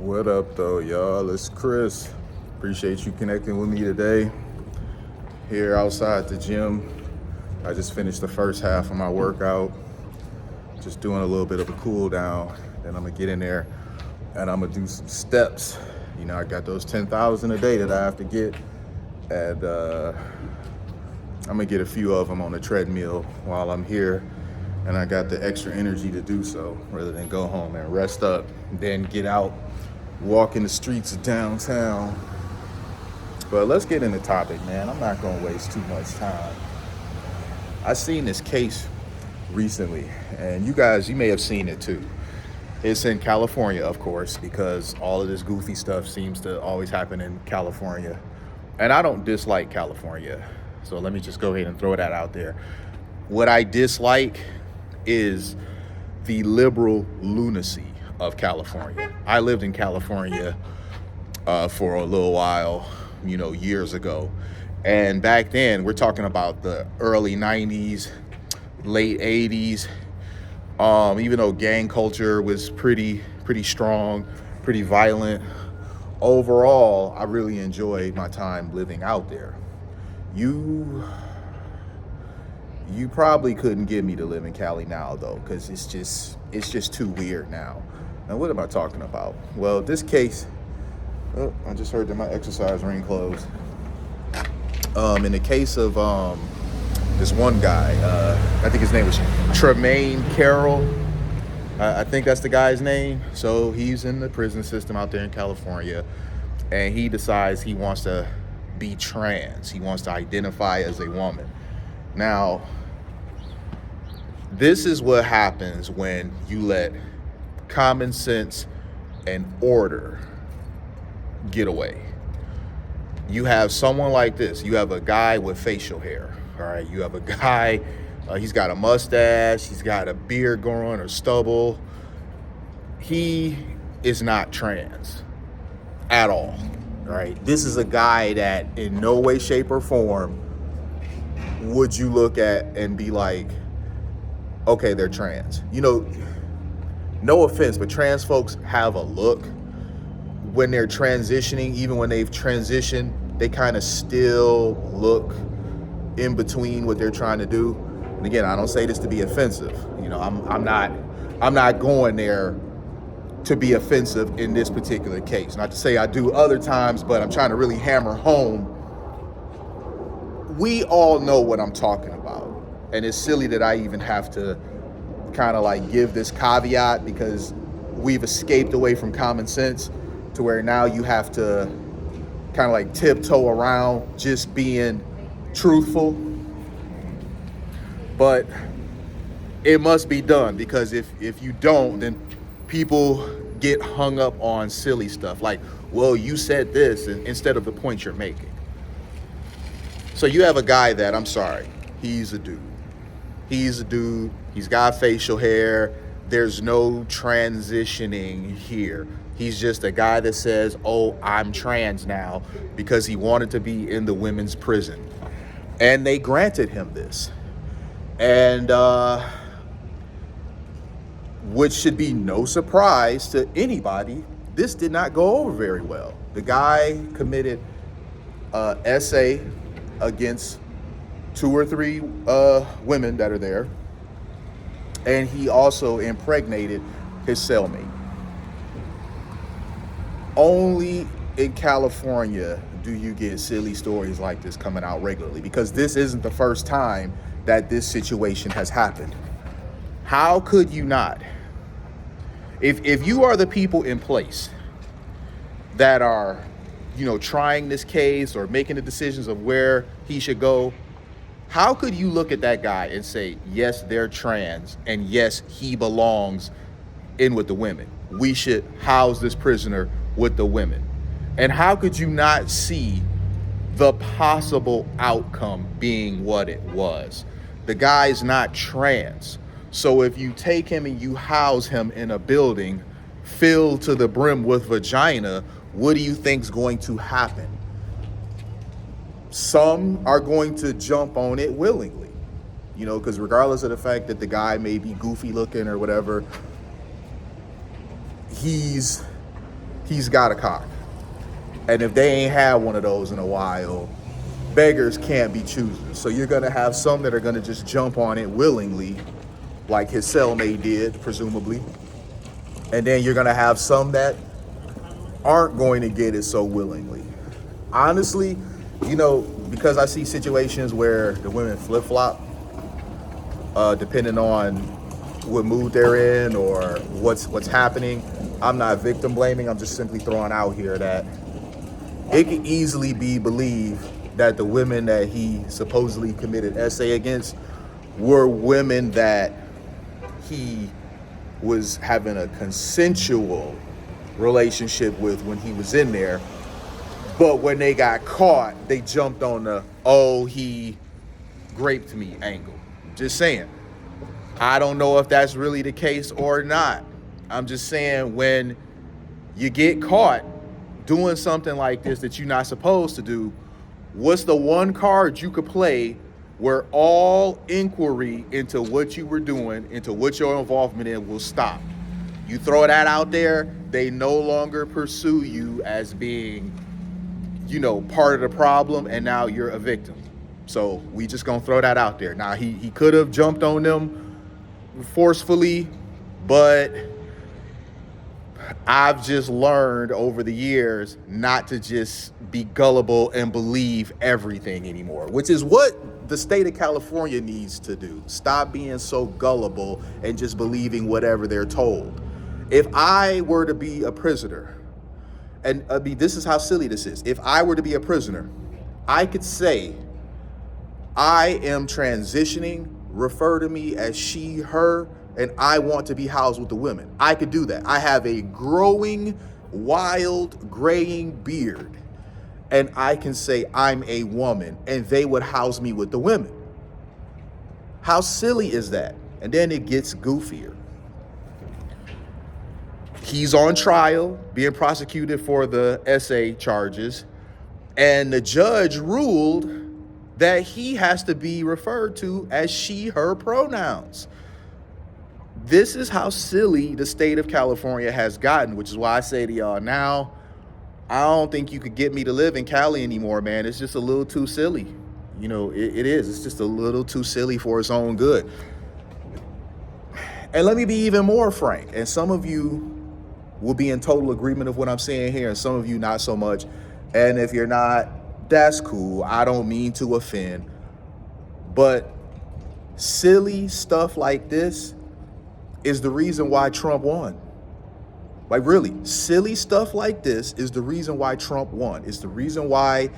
What up, though, y'all? It's Chris. Appreciate you connecting with me today. Here outside the gym. I just finished the first half of my workout. Just doing a little bit of a cool down. Then I'm gonna get in there and I'm gonna do some steps. You know, I got those 10,000 a day that I have to get. And I'm gonna get a few of them on the treadmill while I'm here. And I got the extra energy to do so rather than go home and rest up, then get out, walk in the streets of downtown. But let's get in the topic, man. I'm not gonna waste too much time. I seen this case recently, and you may have seen it too. It's in California, of course, because all of this goofy stuff seems to always happen in California. And I don't dislike California, so let me just go ahead and throw that out there. What I dislike is the liberal lunacy of California. I lived in California for a little while, years ago. And back then, we're talking about the early 90s, late 80s. Even though gang culture was pretty strong, pretty violent, overall, I really enjoyed my time living out there. You probably couldn't get me to live in Cali now, though, because it's just too weird now. Now, what am I talking about? Well, this case, I just heard that my exercise ring closed. In the case of this one guy, I think his name was Tremaine Carroll. I think that's the guy's name. So he's in the prison system out there in California, and he decides he wants to be trans. He wants to identify as a woman. Now, this is what happens when you let common sense and order get away. You have someone like this. You have a guy with facial hair, all right? You have a guy, he's got a mustache, he's got a beard growing or stubble. He is not trans at all right? This is a guy that in no way, shape, or form would you look at and be like, okay, they're trans. No offense, but trans folks have a look when they're transitioning. Even when they've transitioned, they kind of still look in between what they're trying to do. And again, I don't say this to be offensive. I'm not going there to be offensive in this particular case. Not to say I do other times, but I'm trying to really hammer home. We all know what I'm talking about. And it's silly that I even have to kind of like give this caveat, because we've escaped away from common sense to where now you have to kind of like tiptoe around just being truthful. But it must be done, because if you don't, then people get hung up on silly stuff like, well, you said this, instead of the point you're making. So you have a guy that, I'm sorry, he's a dude. He's got facial hair. There's no transitioning here. He's just a guy that says, oh, I'm trans now, because he wanted to be in the women's prison. And they granted him this. And which should be no surprise to anybody, this did not go over very well. The guy committed SA against 2 or 3 women that are there, and he also impregnated his cellmate. Only in California do you get silly stories like this coming out regularly, because this isn't the first time that this situation has happened. How could you not? If you are the people in place that are, trying this case or making the decisions of where he should go, how could you look at that guy and say, yes, they're trans, and yes, he belongs in with the women? We should house this prisoner with the women. And how could you not see the possible outcome being what it was? The guy's not trans. So if you take him and you house him in a building filled to the brim with vagina, what do you think's going to happen? Some are going to jump on it willingly, because regardless of the fact that the guy may be goofy looking or whatever, he's he's got a cock. And if they ain't had one of those in a while, beggars can't be choosers. So you're gonna have some that are gonna just jump on it willingly, like his cellmate did, presumably. And then you're gonna have some that aren't going to get it so willingly. Honestly, because I see situations where the women flip-flop, depending on what mood they're in or what's happening. I'm not victim blaming. I'm just simply throwing out here that it can easily be believed that the women that he supposedly committed SA against were women that he was having a consensual relationship with when he was in there. But when they got caught, they jumped on the, oh, he raped me angle. Just saying. I don't know if that's really the case or not. I'm just saying, when you get caught doing something like this that you're not supposed to do, what's the one card you could play where all inquiry into what you were doing, into what your involvement in, will stop? You throw that out there, they no longer pursue you as being, part of the problem, and now you're a victim. So we just gonna throw that out there. Now, he could have jumped on them forcefully, but I've just learned over the years not to just be gullible and believe everything anymore, which is what the state of California needs to do. Stop being so gullible and just believing whatever they're told. If I were to be a prisoner, and this is how silly this is. If I were to be a prisoner, I could say, I am transitioning, refer to me as she, her, and I want to be housed with the women. I could do that. I have a growing, wild, graying beard, and I can say I'm a woman, and they would house me with the women. How silly is that? And then it gets goofier. He's on trial, being prosecuted for the SA charges, and the judge ruled that he has to be referred to as she, her pronouns. This is how silly the state of California has gotten, which is why I say to y'all now, I don't think you could get me to live in Cali anymore, man. It's just a little too silly. It is. It's just a little too silly for its own good. And let me be even more frank, and some of you will be in total agreement of what I'm saying here, and some of you not so much. And if you're not, that's cool. I don't mean to offend. But silly stuff like this is the reason why Trump won. Like, really, silly stuff like this is the reason why Trump won. It's the reason why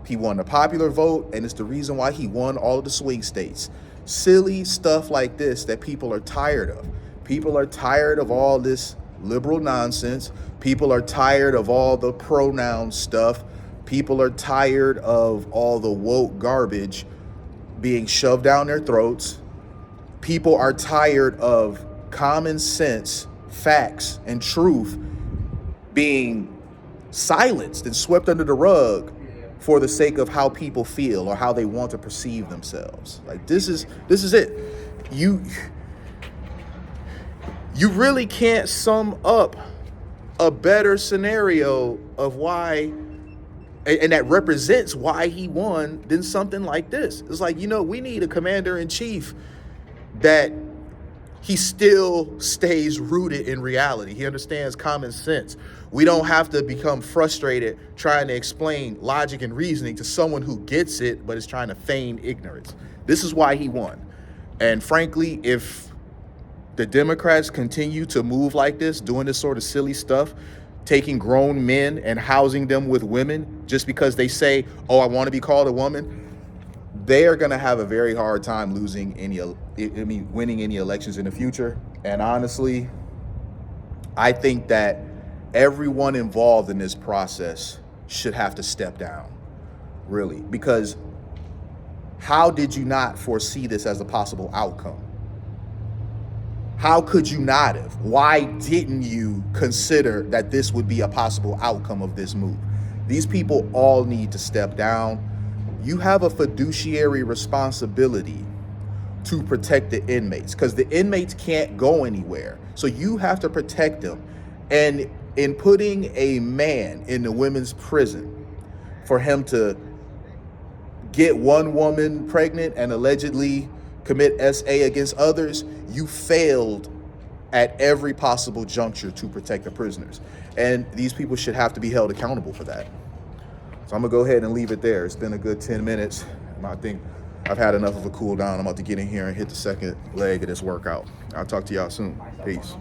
he won the popular vote, and it's the reason why he won all of the swing states. Silly stuff like this that people are tired of. People are tired of all this liberal nonsense. People are tired of all the pronoun stuff. People are tired of all the woke garbage being shoved down their throats. People are tired of common sense, facts, and truth being silenced and swept under the rug for the sake of how people feel or how they want to perceive themselves. Like, this is it. You really can't sum up a better scenario of why, and that represents why he won, than something like this. It's like, we need a commander-in-chief that he still stays rooted in reality. He understands common sense. We don't have to become frustrated trying to explain logic and reasoning to someone who gets it but is trying to feign ignorance. This is why he won. And frankly, if the Democrats continue to move like this, doing this sort of silly stuff, taking grown men and housing them with women just because they say, oh, I want to be called a woman, they are going to have a very hard time winning any elections in the future. And honestly, I think that everyone involved in this process should have to step down, really, because how did you not foresee this as a possible outcome? How could you not have? Why didn't you consider that this would be a possible outcome of this move? These people all need to step down. You have a fiduciary responsibility to protect the inmates, because the inmates can't go anywhere. So you have to protect them. And In putting a man in the women's prison for him to get one woman pregnant and allegedly commit SA against others, you failed at every possible juncture to protect the prisoners. And these people should have to be held accountable for that. So I'm gonna go ahead and leave it there. It's been a good 10 minutes. I think I've had enough of a cool down. I'm about to get in here and hit the second leg of this workout. I'll talk to y'all soon. Peace.